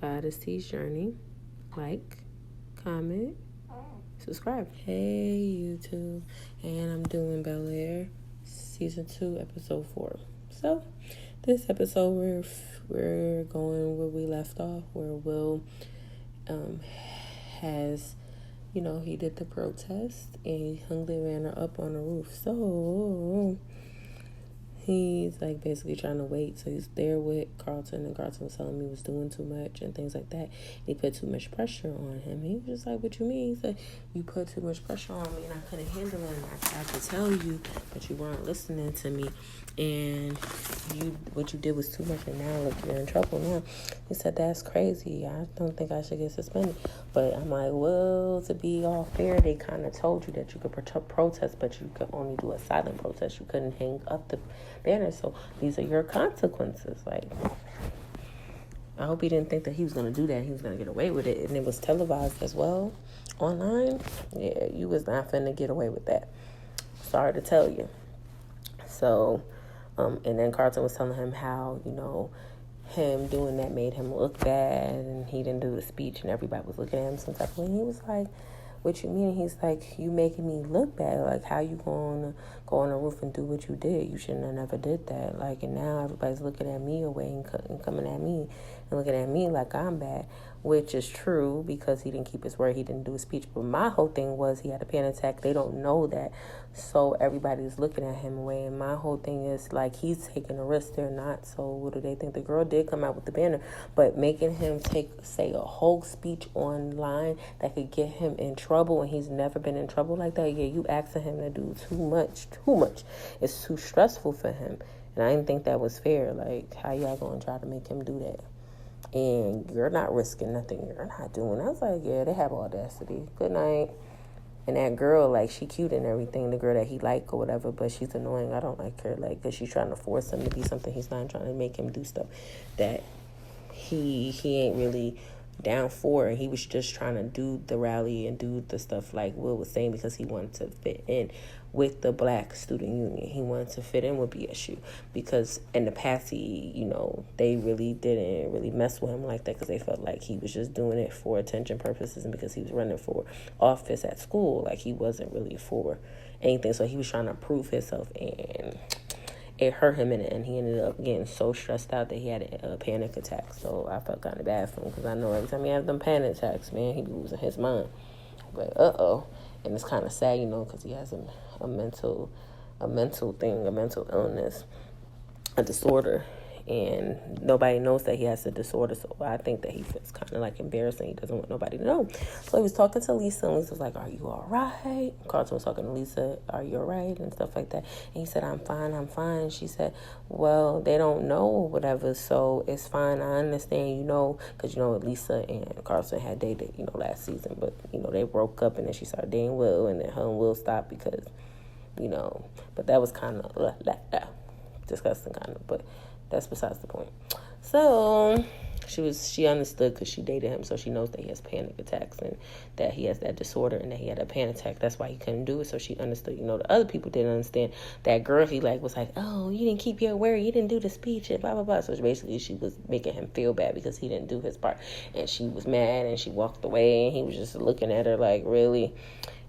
God is T's Journey. Like, comment, subscribe. Hey, YouTube. And I'm doing Bel Air Season 2, Episode 4. So, this episode, we're going where we left off, where Will has, he did the protest, and he hung the banner up on the roof. So, he's basically trying to wait. So he's there with Carlton, and Carlton was telling me he was doing too much and things like that. He put too much pressure on him. He was just like, "What you mean?" He said, "You put too much pressure on me and I couldn't handle it. And I tried to tell you, but you weren't listening to me. And what you did was too much, and now look, you're in trouble now." He said, "That's crazy. I don't think I should get suspended." But I'm like, well, to be all fair, they kind of told you that you could protest, but you could only do a silent protest. You couldn't hang up the banner. So these are your consequences. I hope he didn't think that he was going to do that. He was going to get away with it. And it was televised as well online. Yeah, you was not finna get away with that. Sorry to tell you. So, and then Carlton was telling him how, him doing that made him look bad, and he didn't do the speech, and everybody was looking at him some type of way. And he was like, "What you mean?" He's like, "You making me look bad. Like, how you gonna go on the roof and do what you did? You shouldn't have never did that. And now everybody's looking at me away and coming at me and looking at me like I'm bad," which is true because he didn't keep his word. He didn't do a speech. But my whole thing was he had a panic attack. They don't know that. So everybody's looking at him away. And my whole thing is, he's taking a risk. They're not. So what do they think? The girl did come out with the banner. But making him say a whole speech online that could get him in trouble, and he's never been in trouble like that. Yeah, you asking him to do too much. It's too stressful for him. And I didn't think that was fair. How y'all going to try to make him do that? And you're not risking nothing. You're not doing. I was like, yeah, they have audacity. Good night. And that girl, she cute and everything, the girl that he like or whatever, but she's annoying. I don't like her, because she's trying to force him to be something he's not, trying to make him do stuff that he ain't really down for. He was just trying to do the rally and do the stuff like Will was saying because he wanted to fit in with the Black Student Union. He wanted to fit in with BSU because in the past they really didn't really mess with him like that because they felt like he was just doing it for attention purposes and because he was running for office at school. He wasn't really for anything. So he was trying to prove himself, and it hurt him in the end. He ended up getting so stressed out that he had a panic attack. So I felt kind of bad for him because I know every time he has them panic attacks, man, he be losing his mind. But and it's kind of sad, because he has a mental thing, a mental illness, a disorder, and nobody knows that he has a disorder. So I think that he feels kind of embarrassing. He doesn't want nobody to know. So he was talking to Lisa, and Lisa was like, "Are you all right?" Carlton was talking to Lisa, "Are you all right?" and stuff like that. And he said, I'm fine. And she said, "Well, they don't know or whatever, so it's fine. I understand, because Lisa and Carlton had dated, last season, but they broke up, and then she started dating Will, and then her and Will stopped because, but that was kind of disgusting, kind of, but that's besides the point. So she understood because she dated him, so she knows that he has panic attacks and that he has that disorder and that he had a panic attack. That's why he couldn't do it. So she understood. The other people didn't understand. That girl, he was like, "Oh, you didn't keep your word. You didn't do the speech and blah blah blah." So basically, she was making him feel bad because he didn't do his part, and she was mad and she walked away, and he was just looking at her like, really.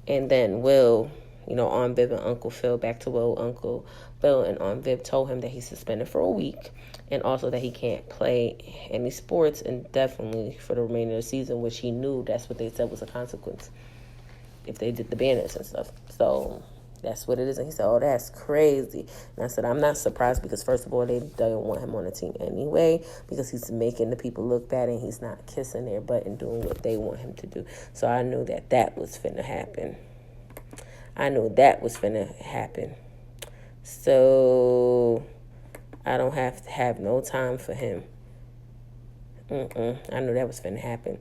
And then Will, Aunt Viv and Uncle Phil, back to Will, Uncle Phil and Aunt Viv told him that he's suspended for a week and also that he can't play any sports indefinitely for the remainder of the season, which he knew that's what they said was a consequence if they did the banners and stuff. So that's what it is. And he said, "Oh, that's crazy." And I said, "I'm not surprised because, first of all, they don't want him on the team anyway because he's making the people look bad and he's not kissing their butt and doing what they want him to do." So I knew that was finna happen. So I don't have to have no time for him. I knew that was finna happen.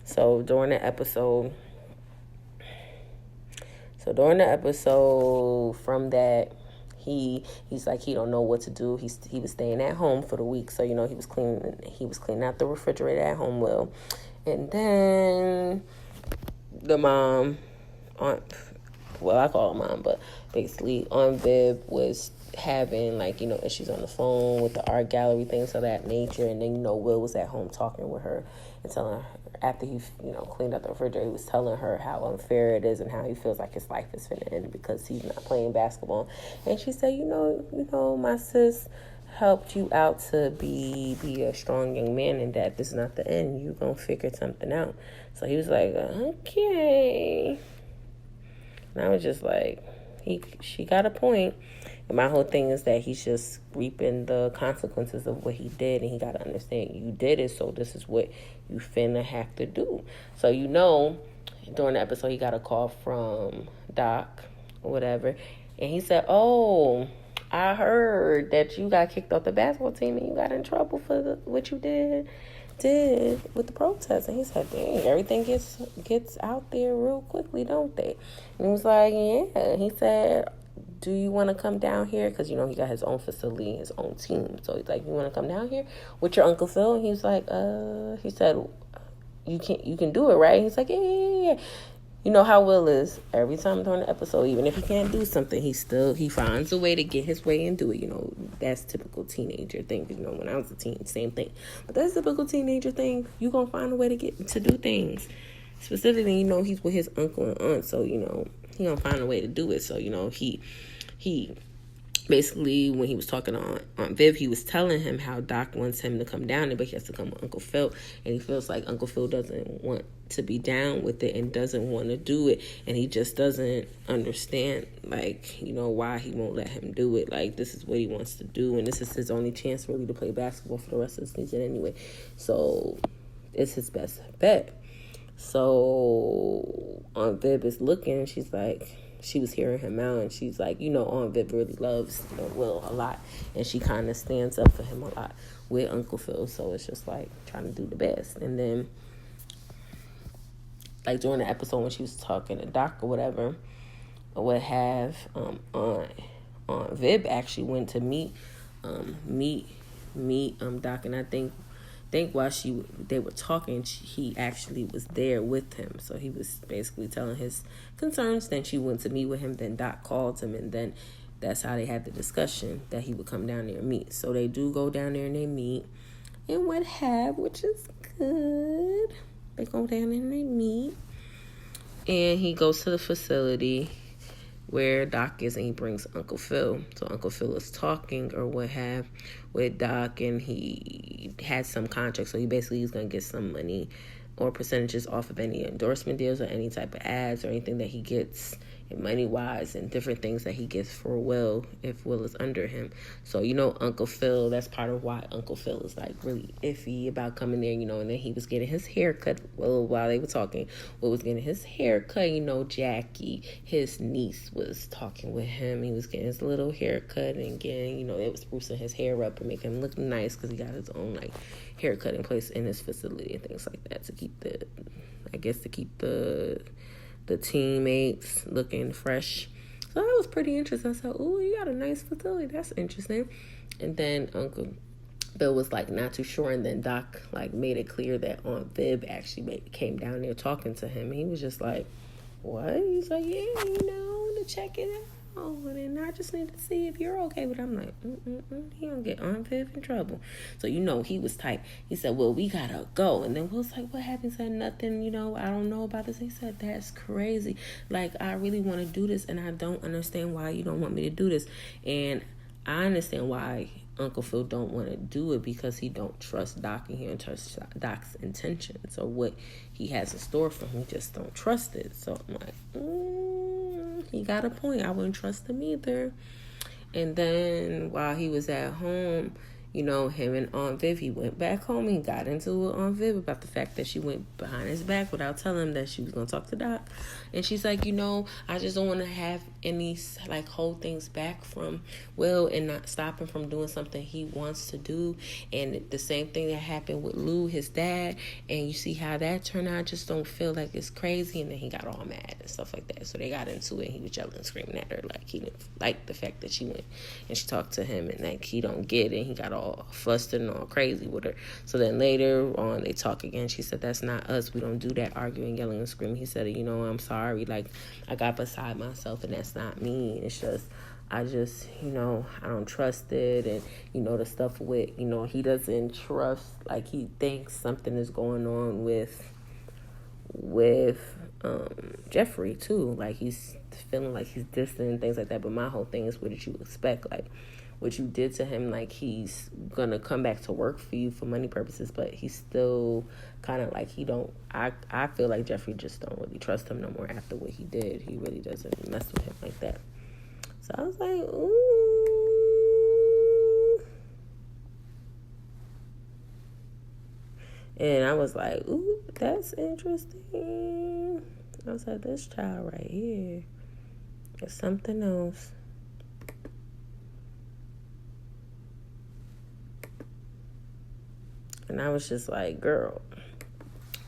So during the episode from that, he's like he don't know what to do. He was staying at home for the week, so he was cleaning out the refrigerator at home, Will. And then the mom, I call her mom, but basically Aunt Viv was having, like, you know, issues on the phone with the art gallery, things of that nature. And then, you know, Will was at home talking with her and telling her, after he, you know, cleaned out the refrigerator, he was telling her how unfair it is and how he feels like his life is finna end because he's not playing basketball. And she said, you know, my sis helped you out to be a strong young man, and that this is not the end. You gonna figure something out. So he was like, okay. And I was just like, she got a point. And my whole thing is that he's just reaping the consequences of what he did, and he got to understand you did it, so this is what you finna have to do. So, you know, during the episode, he got a call from Doc or whatever, and he said, oh, I heard that you got kicked off the basketball team and you got in trouble for what you did with the protest. And he said, dang, everything gets out there real quickly, don't they? And he was like, yeah. He said, do you want to come down here? Because, you know, he got his own facility, his own team. So he's like, you want to come down here with your Uncle Phil? And he was like, he said, you can do it, right? He's like, yeah. You know how Will is. Every time during the episode, even if he can't do something, he finds a way to get his way and do it. You know, that's typical teenager thing. You know, when I was a teen, same thing. But that's typical teenager thing. You gonna find a way to do things. Specifically, you know, he's with his uncle and aunt, so, you know, he gonna find a way to do it. So, you know, he basically, when he was talking on Viv, he was telling him how Doc wants him to come down there, but he has to come with Uncle Phil, and he feels like Uncle Phil doesn't want to be down with it and doesn't want to do it, and he just doesn't understand, like, you know, why he won't let him do it. Like, this is what he wants to do, and this is his only chance really to play basketball for the rest of the season anyway, so it's his best bet. So Aunt Viv is looking, and she's like, she was hearing him out, and she's like, you know, Aunt Viv really loves, you know, Will a lot, and she kind of stands up for him a lot with Uncle Phil. So it's just like trying to do the best. And then, like, during the episode when she was talking to Doc or whatever, Aunt Viv actually went to meet Doc, and I think while they were talking, he actually was there with him. So he was basically telling his concerns. Then she went to meet with him. Then Doc called him, and then that's how they had the discussion that he would come down there and meet. So they do go down there and they meet, and which is good. They go down there and they meet, and he goes to the facility where Doc is, and he brings Uncle Phil. So Uncle Phil is talking or what have with Doc, and he had some contract, so he basically is going to get some money or percentages off of any endorsement deals or any type of ads or anything that he gets money-wise, and different things that he gets for Will if Will is under him. So, you know, Uncle Phil, that's part of why Uncle Phil is, like, really iffy about coming there, you know. And then he was getting his hair cut. Well, while they were talking, Will was getting his hair cut. You know, Jackie, his niece, was talking with him. He was getting his little haircut and getting, you know, it was sprucing his hair up and making him look nice because he got his own, like, haircutting place in his facility and things like that to keep the teammates looking fresh. So that was pretty interesting. I said, ooh, you got a nice facility. That's interesting. And then Uncle Bill was, like, not too sure. And then Doc, like, made it clear that Aunt Viv actually came down there talking to him. And he was just like, what? He's like, yeah, you know, to check it out. And I just need to see if you're okay. But I'm like, he gonna get Aunt Viv in trouble. So, you know, he was tight. He said, well, we gotta go. And then Will's like, what happened? He said, nothing, you know, I don't know about this. He said, that's crazy. Like, I really want to do this, and I don't understand why you don't want me to do this. And I understand why Uncle Phil don't want to do it, because he don't trust Doc, and he don't trust Doc's intentions or what he has in store for him. He just don't trust it. So I'm like, he got a point. I wouldn't trust him either. And then while he was at home, you know, him and Aunt Viv, he went back home and got into it with Aunt Viv about the fact that she went behind his back without telling him that she was going to talk to Doc. And she's like, you know, I just don't want to have any, like, hold things back from Will and not stop him from doing something he wants to do. And the same thing that happened with Lou, his dad, and you see how that turned out. I just don't feel like it's crazy. And then he got all mad and stuff like that. So they got into it, and he was yelling and screaming at her, like, he didn't like the fact that she went and she talked to him, and, like, he don't get it. And he got all flustered and all crazy with her. So then later on they talk again. She said, that's not us. We don't do that arguing, yelling, and screaming. He said, you know, I'm sorry. Like, I got beside myself, and that's not me. It's just I just, I don't trust it. And, the stuff with, he doesn't trust, like, he thinks something is going on with Jeffrey too. Like, he's feeling like he's distant and things like that. But my whole thing is, what did you expect? Like, what you did to him, like, he's gonna come back to work for you for money purposes, but he's still kind of like, I feel like Jeffrey just don't really trust him no more after what he did. He really doesn't mess with him like that. So I was like, ooh. And I was like, ooh, that's interesting. I was like, this child right here is something else. And I was just like, girl,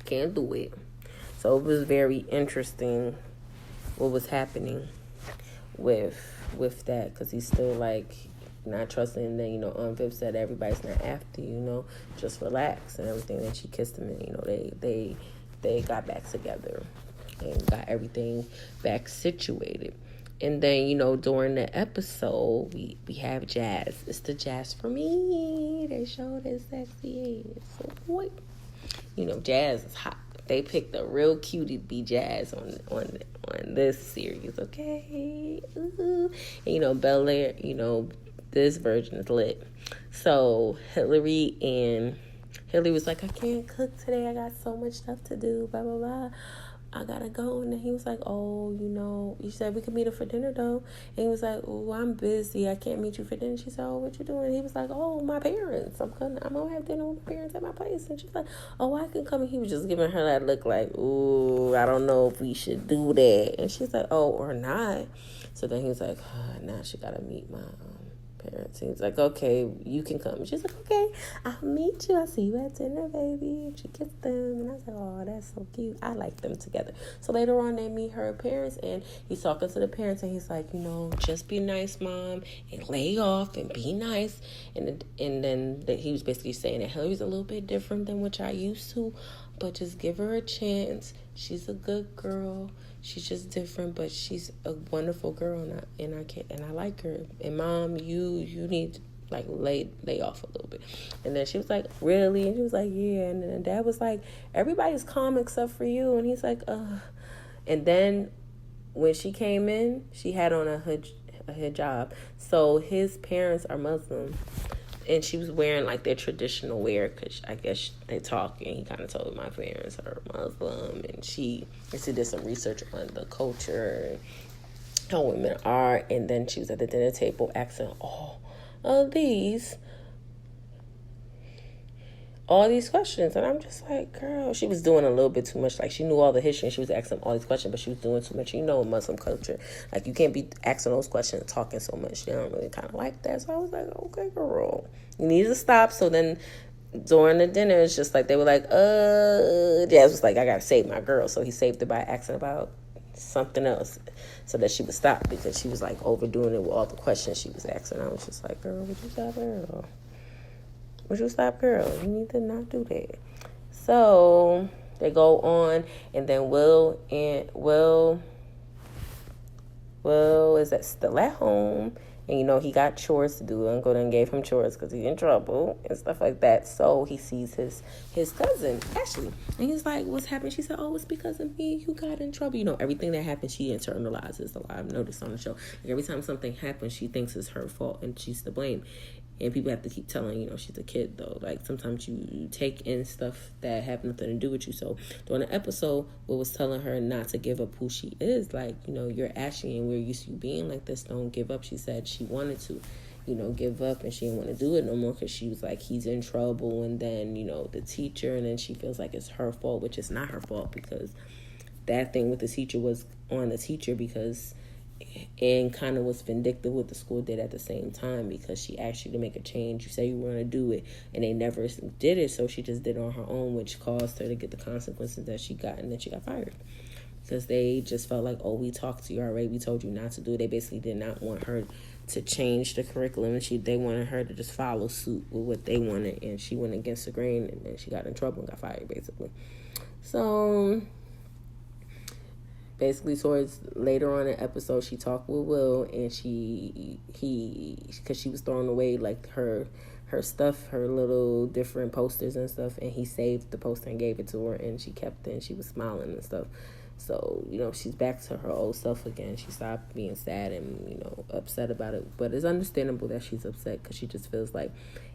can't do it. So it was very interesting what was happening with that, because he's still like not trusting. And then Viv said everybody's not after you, just relax and everything. And she kissed him, and they got back together and got everything back situated. And then during the episode we have Jazz. It's the Jazz for me. They showed his sexy ass. So boy, Jazz is hot. They picked a real cutie to be Jazz on this series, okay? Ooh. And Bel-Air, this version is lit. So Hillary was like, I can't cook today. I got so much stuff to do, blah, blah, blah. I gotta go. And then he was like, oh, you said we could meet up for dinner though. And he was like, oh, I'm busy, I can't meet you for dinner. She said, oh, what you doing? And he was like, oh, my parents, I'm gonna have dinner with my parents at my place. And she's like, oh, I can come. And he was just giving her that look like, ooh, I don't know if we should do that. And she's like, oh, or not. So then he was like, now she gotta meet my parents. He was like, okay, you can come. And she's like, okay, I'll meet you. I'll see you at dinner, baby. And she kissed them. And I was like, oh, that's so cute. I like them together. So later on, they meet her parents, and he's talking to the parents, and he's like, just be nice, Mom, and lay off and be nice. And then he was basically saying that Hillary's a little bit different than what I used to, but just give her a chance. She's a good girl. She's just different, but she's a wonderful girl, and I like her. And Mom, you need to like lay off a little bit. And then she was like, really? And she was like, yeah. And then Dad was like, everybody's calm except for you. And he's like, And then when she came in, she had on a hijab. So his parents are Muslim. And she was wearing like their traditional wear, because I guess they talk, and he kind of told her my parents are Muslim, and she did some research on the culture and how women are. And then she was at the dinner table asking all these questions, and I'm just like, girl, she was doing a little bit too much. Like, she knew all the history, and she was asking all these questions, but she was doing too much. In Muslim culture, like, you can't be asking those questions and talking so much. They don't really kind of like that. So I was like, okay, girl, you need to stop. So then during the dinner, it's just like they were like, Jazz was like, I gotta save my girl. So he saved her by asking about something else so that she would stop, because she was like overdoing it with all the questions she was asking. I was just like, girl, would you stop, girl? Would you stop, girl? You need to not do that. So they go on, and then Will is still at home, and he got chores to do. Uncle then gave him chores because he's in trouble and stuff like that. So he sees his cousin Ashley, and he's like, "What's happened?" She said, "Oh, it's because of me. You got in trouble." Everything that happens, she internalizes a lot. I've noticed on the show. Like, every time something happens, she thinks it's her fault and she's to blame. And people have to keep telling, she's a kid, though. Like, sometimes you take in stuff that have nothing to do with you. So, during the episode, Will was telling her not to give up who she is. Like, you're Ashley, and we're used to you being like this. Don't give up. She said she wanted to, give up, and she didn't want to do it no more, because she was like, he's in trouble. And then, the teacher, and then she feels like it's her fault, which is not her fault, because that thing with the teacher was on the teacher, because... and kind of was vindictive what the school did at the same time, because she asked you to make a change. You say you were going to do it, and they never did it, so she just did it on her own, which caused her to get the consequences that she got, and then she got fired. Because they just felt like, we talked to you already, we told you not to do it. They basically did not want her to change the curriculum, and they wanted her to just follow suit with what they wanted, and she went against the grain, and then she got in trouble and got fired, basically. So... basically towards later on in the episode, she talked with Will, and because she was throwing away like her stuff, her little different posters and stuff, and he saved the poster and gave it to her, and she kept it, and she was smiling and stuff. So, she's back to her old self again. She stopped being sad and, upset about it. But it's understandable that she's upset because she just feels like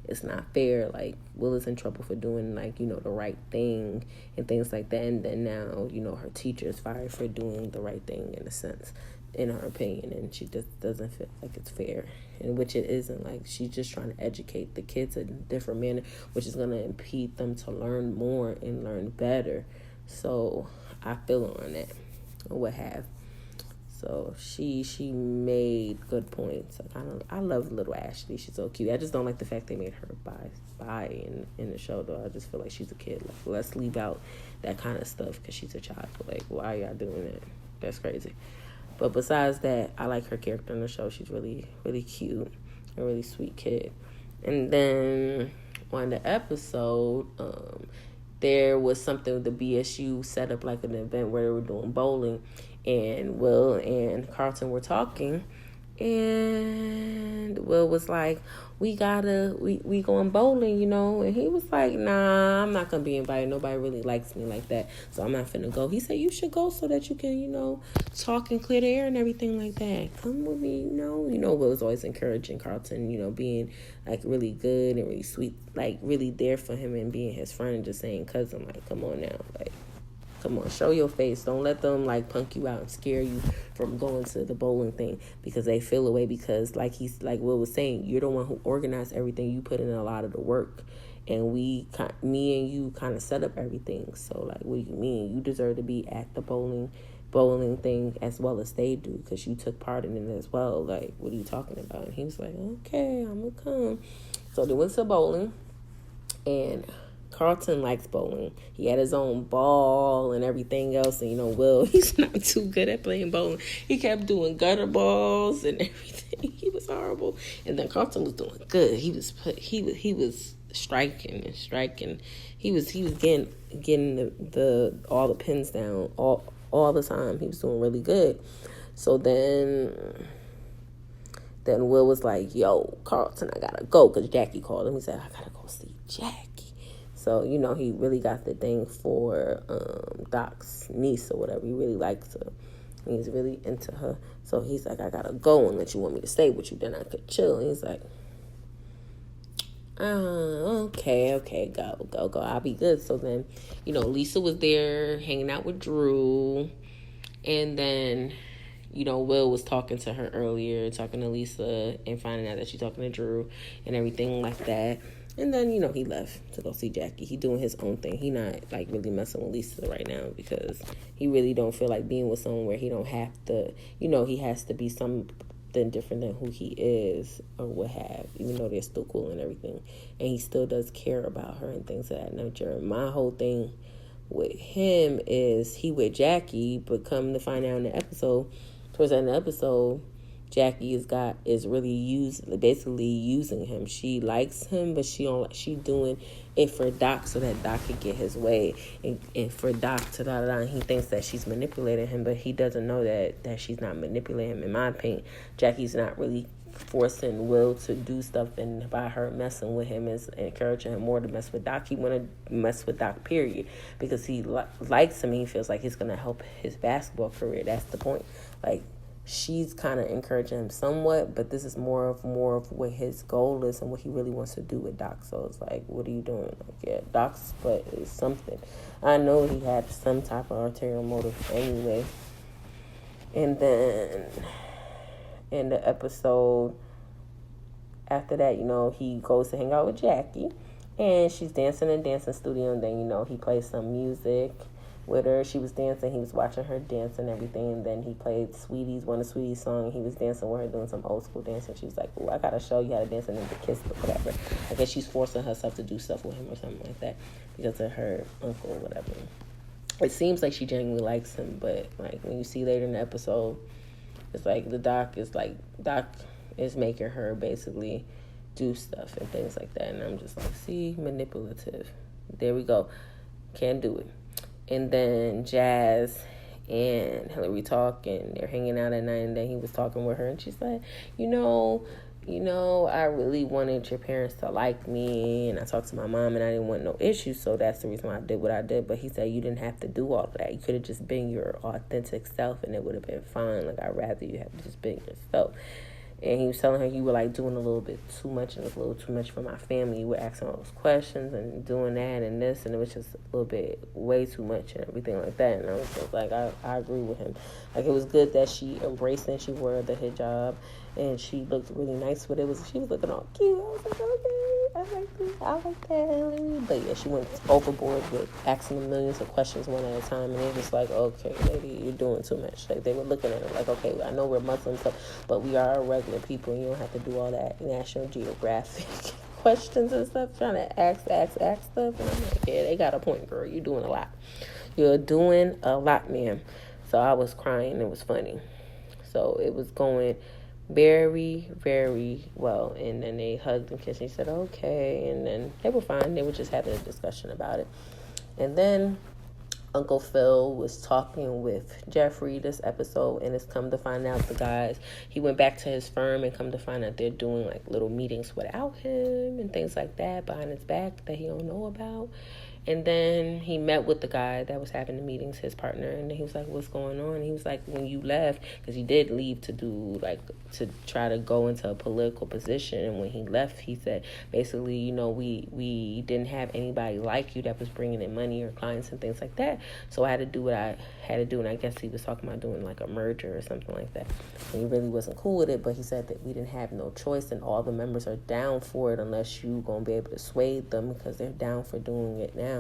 it's not fair. Like, Will is in trouble for doing, like, the right thing and things like that. And then now, her teacher is fired for doing the right thing in a sense, in her opinion. And she just doesn't feel like it's fair. And which it isn't. Like, she's just trying to educate the kids in a different manner, which is going to impede them to learn more and learn better. So I feel her on that, or what have. So she made good points. I love little Ashley. She's so cute. I just don't like the fact they made her bi in the show, though. I just feel like she's a kid. Like, let's leave out that kind of stuff because she's a child. Like, why are y'all doing that? That's crazy. But besides that, I like her character in the show. She's really, really cute. A really sweet kid. And then on the episode, there was something the BSU set up, like an event where they were doing bowling, and Will and Carlton were talking, and Will was like, we going bowling, and he was like, nah, I'm not gonna be invited. Nobody really likes me like that, so I'm not finna go. He said, you should go so that you can, talk and clear the air and everything like that. Come with me, Will was always encouraging Carlton, being like really good and really sweet, like really there for him and being his friend, and just saying, cousin, like, come on now, like, come on, show your face. Don't let them like punk you out and scare you from going to the bowling thing, because they feel away, because like Will was saying, you're the one who organized everything. You put in a lot of the work, and me and you kind of set up everything. So like, what do you mean? You deserve to be at the bowling thing as well as they do, because you took part in it as well. Like, what are you talking about? And he was like, okay, I'm gonna come. So they went to bowling, and Carlton likes bowling. He had his own ball and everything else. And, Will, he's not too good at playing bowling. He kept doing gutter balls and everything. He was horrible. And then Carlton was doing good. He was striking and striking. He was getting the all the pins down all the time. He was doing really good. So then Will was like, yo, Carlton, I gotta go, because Jackie called him. He said, I gotta go see Jackie. So, he really got the thing for Doc's niece or whatever. He really likes her. He's really into her. So he's like, I gotta go, unless you want me to stay with you, then I could chill. And he's like, okay, go. I'll be good. So then, Lisa was there hanging out with Drew. And then, Will was talking to her earlier, talking to Lisa and finding out that she's talking to Drew and everything like that. And then, he left to go see Jackie. He doing his own thing. He not, like, really messing with Lisa right now, because he really don't feel like being with someone where he don't have to, he has to be something different than who he is or what have, even though they're still cool and everything. And he still does care about her and things of that nature. My whole thing with him is he with Jackie, but come to find out in the episode, towards the end of the episode, Jackie is really basically using him. She likes him, but she doing it for Doc so that Doc could get his way, and for Doc to and he thinks that she's manipulating him, but he doesn't know that she's not manipulating him. In my opinion, Jackie's not really forcing Will to do stuff, and by her messing with him is encouraging him more to mess with Doc. He want to mess with Doc, period, because he likes him. He feels like he's going to help his basketball career. That's the point. Like, she's kind of encouraging him somewhat, but this is more of what his goal is and what he really wants to do with Doc. So it's like, what are you doing? Like, yeah, Doc's butt is something. I know he had some type of ulterior motive anyway. And then in the episode after that, he goes to hang out with Jackie, and she's dancing in dancing studio, and then, he plays some music with her. She was dancing, he was watching her dance and everything, and then he played one of Sweetie's songs, and he was dancing with her, doing some old school dancing. She was like, oh, I gotta show you how to dance, and then to kiss or whatever. I guess she's forcing herself to do stuff with him or something like that because of her uncle or whatever. It seems like she genuinely likes him, but like when you see later in the episode, it's like Doc is making her basically do stuff and things like that, and I'm just like, see, manipulative. There we go. Can't do it. And then Jazz and Hillary talk, and they're hanging out at night, and then he was talking with her, and she's like, I really wanted your parents to like me, and I talked to my mom, and I didn't want no issues, so that's the reason why I did what I did. But he said, you didn't have to do all of that. You could have just been your authentic self, and it would have been fine. Like, I'd rather you have just been yourself. And he was telling her, you were like doing a little bit too much, and it was a little too much for my family. You were asking all those questions and doing that and this, and it was just a little bit way too much and everything like that. And I was just like, I agree with him. Like, it was good that she embraced it and she wore the hijab, and she looked really nice with it. She was looking all cute. I was like, okay, I like this. I like that. But yeah, she went overboard with asking them millions of questions one at a time, and they just like, okay, lady, you're doing too much. Like, they were looking at her like, okay, I know we're Muslims, but we are regular people, and you don't have to do all that National Geographic questions and stuff, trying to ask stuff. And I'm like, yeah, they got a point, girl. You're doing a lot. You're doing a lot, ma'am. So I was crying. It was funny. So it was going very, very well. And then they hugged and kissed, and he said, okay. And then they were fine. They were just having a discussion about it. And then Uncle Phil was talking with Jeffrey this episode, and it's come to find out he went back to his firm, and come to find out they're doing like little meetings without him and things like that behind his back that he don't know about. And then he met with the guy that was having the meetings, his partner, and he was like, what's going on? And he was like, when you left, because he did leave to try to go into a political position, and when he left, he said, basically, we didn't have anybody like you that was bringing in money or clients and things like that, so I had to do what I had to do. And I guess he was talking about doing like a merger or something like that, and he really wasn't cool with it, but he said that we didn't have no choice, and all the members are down for it unless you gonna be able to sway them, because they're down for doing it now.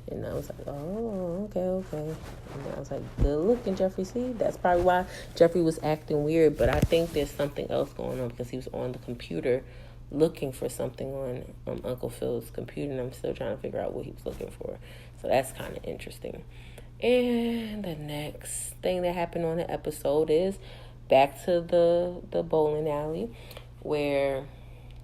And I was like, oh, okay. And I was like, good looking, Jeffrey. See, that's probably why Jeffrey was acting weird, but I think there's something else going on, because he was on the computer looking for something on Uncle Phil's computer, and I'm still trying to figure out what he was looking for. So that's kind of interesting. And the next thing that happened on the episode is back to the bowling alley, where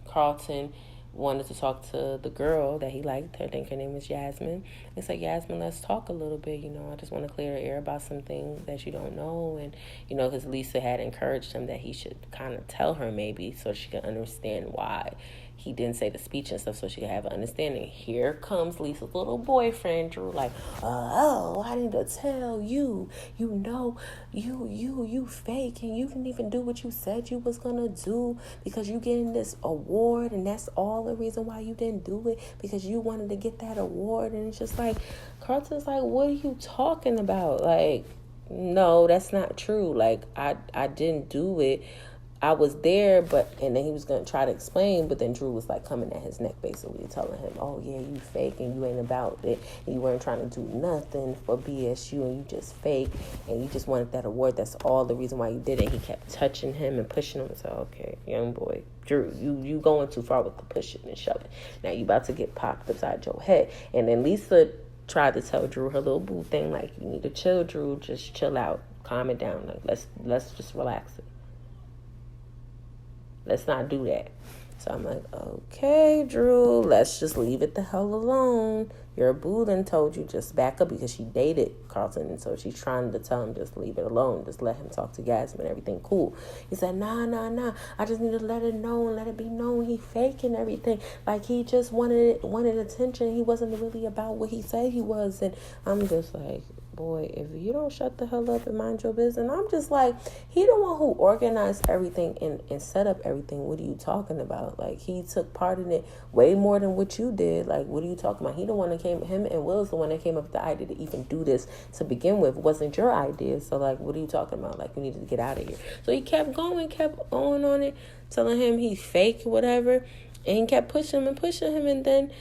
Carlton wanted to talk to the girl that he liked. I think her name is Yasmin. It's like, Yasmin, let's talk a little bit. I just want to clear the air about something that you don't know. And, because Lisa had encouraged him that he should kind of tell her maybe, so she can understand why he didn't say the speech and stuff, so she could have an understanding. Here comes Lisa's little boyfriend, Drew, like, oh, I need to tell you, you fake, and you didn't even do what you said you was gonna do, because you getting this award, and that's all the reason why you didn't do it, because you wanted to get that award. And it's just like, Carlton's like, what are you talking about? Like, no, that's not true. Like, I didn't do it. I was there, and then he was going to try to explain, but then Drew was like coming at his neck, basically telling him, oh yeah, you fake, and you ain't about it, and you weren't trying to do nothing for BSU, and you just fake, and you just wanted that award. That's all the reason why you did it. He kept touching him and pushing him, and said, okay, young boy, Drew, you going too far with the pushing and shoving. Now you about to get popped upside your head. And then Lisa tried to tell Drew her little boo thing, like, you need to chill, Drew, just chill out, calm it down, like, let's just relax it. Let's not do that. So I'm like, okay, Drew, let's just leave it the hell alone. Your boo done told you just back up, because she dated Carlton, and so she's trying to tell him just leave it alone. Just let him talk to Yasmin. Everything cool. He said, nah. I just need to let it know and let it be known he faking everything. Like, he just wanted attention. He wasn't really about what he said he was. And I'm just like, boy, if you don't shut the hell up and mind your business. And I'm just like, he the one who organized everything and set up everything. What are you talking about? Like, he took part in it way more than what you did. Like, what are you talking about? He the one that him and Will's the one that came up with the idea to even do this to begin with. It wasn't your idea. So, like, what are you talking about? Like, we need to get out of here. So he kept going on it, telling him he's fake, whatever. And he kept pushing him, and then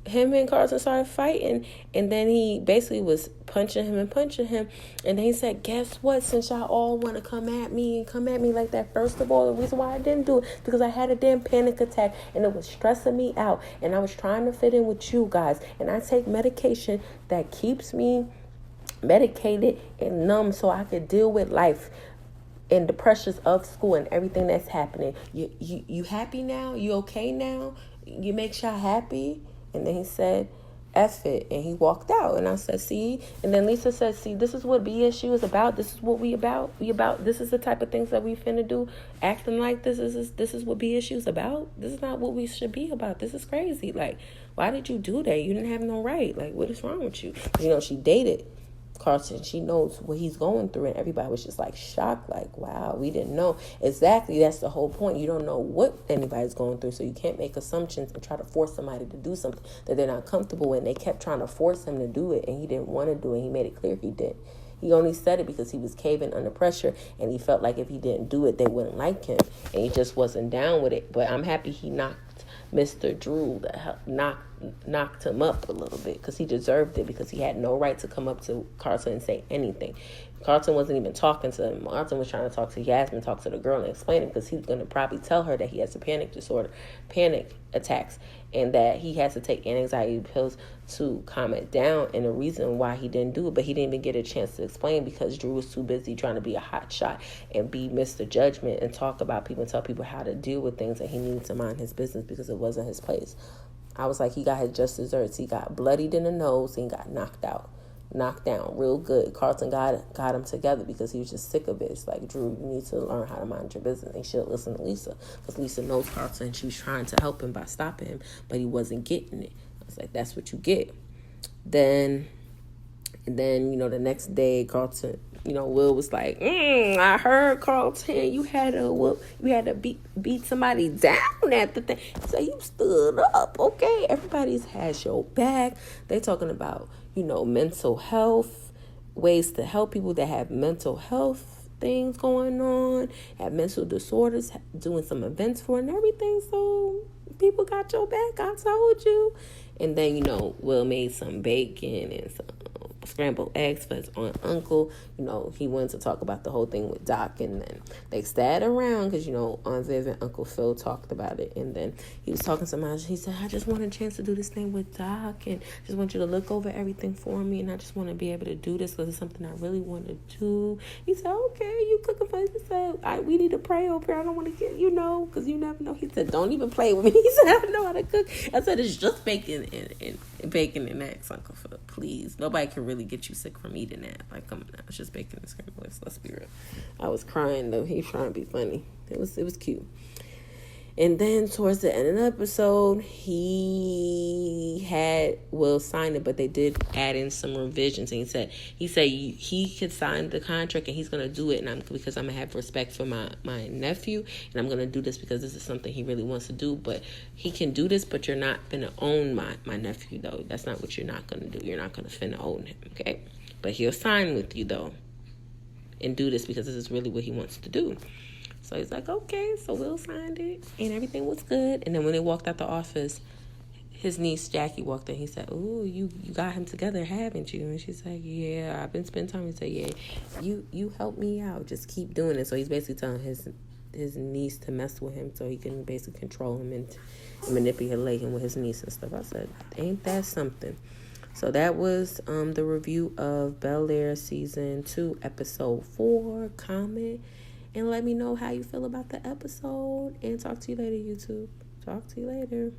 him and Carlton started fighting, and then he basically was punching him, and then he said, guess what, since y'all all want to come at me like that, first of all, the reason why I didn't do it is because I had a damn panic attack, and it was stressing me out, and I was trying to fit in with you guys, and I take medication that keeps me medicated and numb so I could deal with life and the pressures of school and everything that's happening. You happy now? You okay now? You make y'all happy? And then he said, F it. And he walked out. And I said, see? And then Lisa said, see, this is what BSU is about. This is what we about. This is the type of things that we finna do. Acting like this is what BSU is about. This is not what we should be about. This is crazy. Like, why did you do that? You didn't have no right. Like, what is wrong with you? She dated Carlton. She knows what he's going through, and everybody was just like shocked, like, wow, we didn't know. Exactly, that's the whole point. You don't know what anybody's going through, so you can't make assumptions and try to force somebody to do something that they're not comfortable with. And they kept trying to force him to do it, and he didn't want to do it. He made it clear he did. He only said it because he was caving under pressure, and he felt like if he didn't do it, they wouldn't like him, and he just wasn't down with it. But I'm happy he knocked Mr. Drew, that knocked him up a little bit, because he deserved it, because he had no right to come up to Carlton and say anything. Carlton wasn't even talking to him. Carlton was trying to talk to Yasmin, talk to the girl and explain it, because he was going to probably tell her that he has a panic disorder, panic attacks, and that he has to take anxiety pills to calm it down, and the reason why he didn't do it. But he didn't even get a chance to explain, because Drew was too busy trying to be a hot shot and be Mr. Judgment and talk about people and tell people how to deal with things, and he needed to mind his business because it wasn't his place. I was like, he got his just desserts. He got bloodied in the nose and got knocked down real good. Carlton got him together because he was just sick of it. It's like, Drew, you need to learn how to mind your business. And she'll listen to Lisa, because Lisa knows Carlton, and she was trying to help him by stopping him, but he wasn't getting it. I was like, that's what you get. Then the next day, Carlton, Will was like, I heard, Carlton, you had to beat somebody down at the thing. So you stood up, okay? Everybody has your back. They talking about, mental health, ways to help people that have mental health things going on, have mental disorders, doing some events for and everything. So people got your back, I told you. And then, Will made some bacon and some scrambled eggs for his uncle. He wanted to talk about the whole thing with Doc, and then they stayed around because, Aunt Viv and Uncle Phil talked about it. And then he was talking to Miles. He said, I just want a chance to do this thing with Doc, and just want you to look over everything for me, and I just want to be able to do this because it's something I really want to do. He said, okay, you cooking for us? He said, we need to pray over here. I don't want to get, because you never know. He said, don't even play with me. He said, I don't know how to cook. I said, it's just bacon and eggs, Uncle Phil. Please. Nobody can really get you sick from eating that. Like, come on now. It's just bacon and scrambled eggs. Let's be real. I was crying, though. He was trying to be funny. It was cute. And then towards the end of the episode, he had Will sign it, but they did add in some revisions. And he said he could sign the contract and he's going to do it. And because I'm going to have respect for my nephew, and I'm going to do this because this is something he really wants to do. But he can do this, but you're not going to own my nephew, though. That's not what you're not going to do. You're not going to finna own him, okay? But he'll sign with you, though, and do this because this is really what he wants to do. So he's like, okay. So Will signed it, and everything was good. And then when they walked out the office, his niece Jackie walked in. He said, "Oh, you got him together, haven't you?" And she's like, "Yeah, I've been spending time." He said, "Yeah, you help me out. Just keep doing it." So he's basically telling his niece to mess with him so he can basically control him and manipulate him with his niece and stuff. I said, ain't that something? So that was the review of Bel-Air Season 2, Episode 4. Comment and let me know how you feel about the episode. And talk to you later, YouTube. Talk to you later.